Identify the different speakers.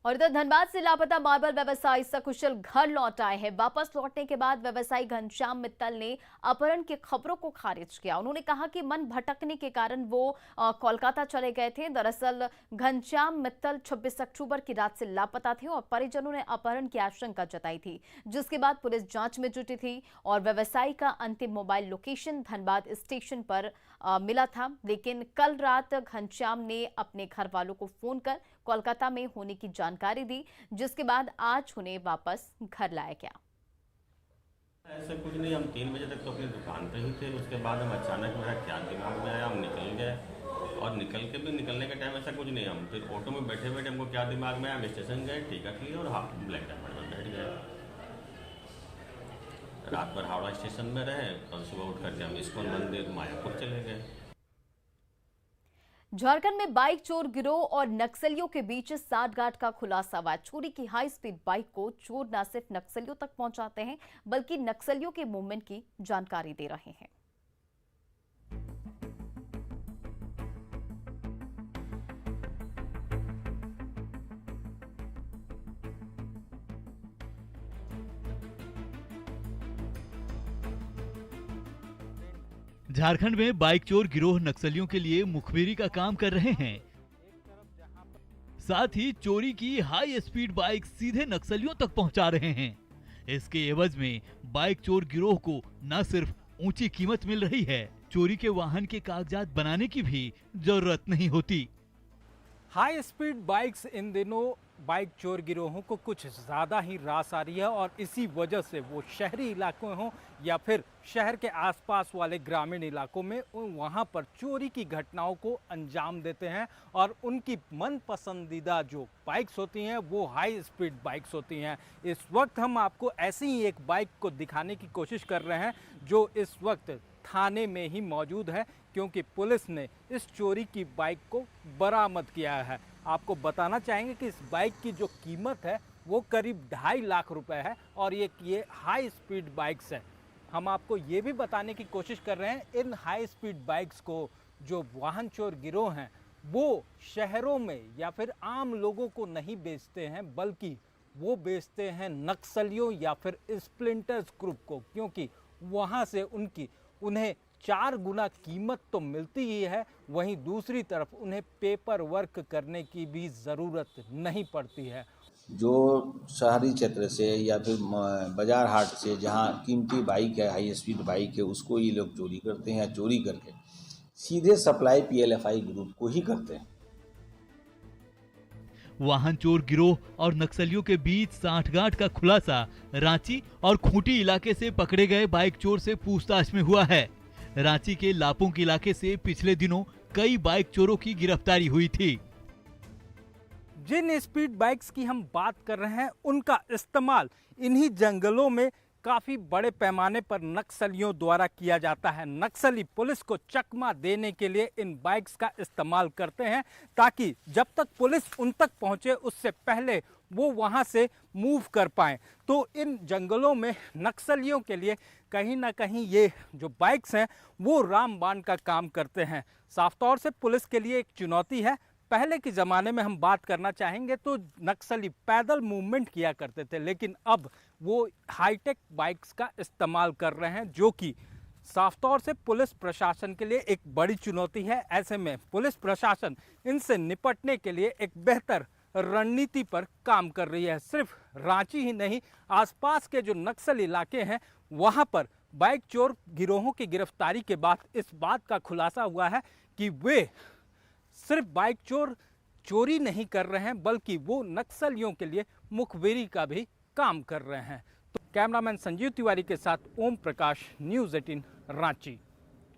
Speaker 1: और इधर धनबाद से लापता मार्बल व्यवसायी सकुशल घर लौट आए हैं। वापस लौटने के बाद व्यवसायी घनश्याम मित्तल ने अपहरण की खबरों को खारिज किया। उन्होंने कहा कि मन भटकने के कारण वो कोलकाता चले गए थे। दरअसल घनश्याम मित्तल 26 अक्टूबर की रात से लापता थे और परिजनों ने अपहरण की आशंका जताई थी, जिसके बाद पुलिस जांच में जुटी थी और व्यवसायी का अंतिम मोबाइल लोकेशन धनबाद स्टेशन पर मिला था। लेकिन कल रात घनश्याम ने अपने घर वालों को फोन कर कोलकाता में होने की जानकारी दी, जिसके बाद आज उन्हें वापस घर लाया गया।
Speaker 2: ऐसा कुछ नहीं, हम 3 बजे तक तो अपनी दुकान पे ही थे। उसके बाद हम अचानक मेरा क्या दिमाग में आया, हम निकल गए और निकलने के टाइम ऐसा कुछ नहीं, हम फिर ऑटो में बैठे बैठे हमको क्या दिमाग में आया, हम स्टेशन गए, टिकट लिए और ब्लैक डायमंड में बैठ गए। रात भर हावड़ा स्टेशन में रहे, कल सुबह उठ करके हम इस्कॉन मंदिर मायापुर चले गए।
Speaker 1: झारखंड में बाइक चोर गिरोह और नक्सलियों के बीच सांठगांठ का खुलासा हुआ। चोरी की हाई स्पीड बाइक को चोर न सिर्फ नक्सलियों तक पहुंचाते हैं, बल्कि नक्सलियों के मूवमेंट की जानकारी दे रहे हैं।
Speaker 3: झारखंड में बाइक चोर गिरोह नक्सलियों के लिए मुखबिरी का काम कर रहे हैं। साथ ही चोरी की हाई स्पीड बाइक सीधे नक्सलियों तक पहुंचा रहे हैं। इसके एवज में बाइक चोर गिरोह को न सिर्फ ऊंची कीमत मिल रही है, चोरी के वाहन के कागजात बनाने की भी जरूरत नहीं होती।
Speaker 4: हाई स्पीड बाइक्स इन दिनों बाइक चोर गिरोहों को कुछ ज़्यादा ही रास आ रही है और इसी वजह से वो शहरी इलाकों हों या फिर शहर के आसपास वाले ग्रामीण इलाकों में वहाँ पर चोरी की घटनाओं को अंजाम देते हैं और उनकी मन पसंदीदा जो बाइक्स होती हैं वो हाई स्पीड बाइक्स होती हैं। इस वक्त हम आपको ऐसी ही एक बाइक को दिखाने की कोशिश कर रहे हैं जो इस वक्त थाने में ही मौजूद है, क्योंकि पुलिस ने इस चोरी की बाइक को बरामद किया है। आपको बताना चाहेंगे कि इस बाइक की जो कीमत है वो करीब 2.5 लाख रुपए है और ये हाई स्पीड बाइक्स है। हम आपको ये भी बताने की कोशिश कर रहे हैं, इन हाई स्पीड बाइक्स को जो वाहन चोर गिरोह हैं वो शहरों में या फिर आम लोगों को नहीं बेचते हैं, बल्कि वो बेचते हैं नक्सलियों या फिर स्प्लिंटर्स ग्रुप को, क्योंकि वहाँ से उन्हें 4 गुना कीमत तो मिलती ही है, वहीं दूसरी तरफ उन्हें पेपर वर्क करने की भी ज़रूरत नहीं पड़ती है।
Speaker 5: जो शहरी क्षेत्र से या फिर बाजार हाट से जहां कीमती बाइक है, हाई स्पीड बाइक है, उसको ये लोग चोरी करते हैं या चोरी करके सीधे सप्लाई पीएलएफआई ग्रुप को ही करते हैं।
Speaker 3: वाहन चोर गिरोह और नक्सलियों के बीच सांठगांठ का खुलासा रांची और खूंटी इलाके से पकड़े गए बाइक चोर से पूछताछ में हुआ है। रांची के लापुंग इलाके से पिछले दिनों कई बाइक चोरों की गिरफ्तारी हुई थी।
Speaker 4: जिन स्पीड बाइक्स की हम बात कर रहे हैं उनका इस्तेमाल इन्हीं जंगलों में काफ़ी बड़े पैमाने पर नक्सलियों द्वारा किया जाता है। नक्सली पुलिस को चकमा देने के लिए इन बाइक्स का इस्तेमाल करते हैं, ताकि जब तक पुलिस उन तक पहुंचे उससे पहले वो वहां से मूव कर पाएं। तो इन जंगलों में नक्सलियों के लिए कहीं ना कहीं ये जो बाइक्स हैं वो रामबाण का काम करते हैं। साफ तौर से पुलिस के लिए एक चुनौती है। पहले के ज़माने में हम बात करना चाहेंगे तो नक्सली पैदल मूवमेंट किया करते थे, लेकिन अब वो हाईटेक बाइक्स का इस्तेमाल कर रहे हैं, जो कि साफ तौर से पुलिस प्रशासन के लिए एक बड़ी चुनौती है। ऐसे में पुलिस प्रशासन इनसे निपटने के लिए एक बेहतर रणनीति पर काम कर रही है। सिर्फ रांची ही नहीं, आसपास के जो नक्सल इलाके हैं वहाँ पर बाइक चोर गिरोहों की गिरफ्तारी के बाद इस बात का खुलासा हुआ है कि वे सिर्फ बाइक चोरी नहीं कर रहे हैं, बल्कि वो नक्सलियों के लिए मुखबिरी का भी काम कर रहे हैं। तो कैमरामैन संजीव तिवारी के साथ ओम प्रकाश, न्यूज़ 18 रांची।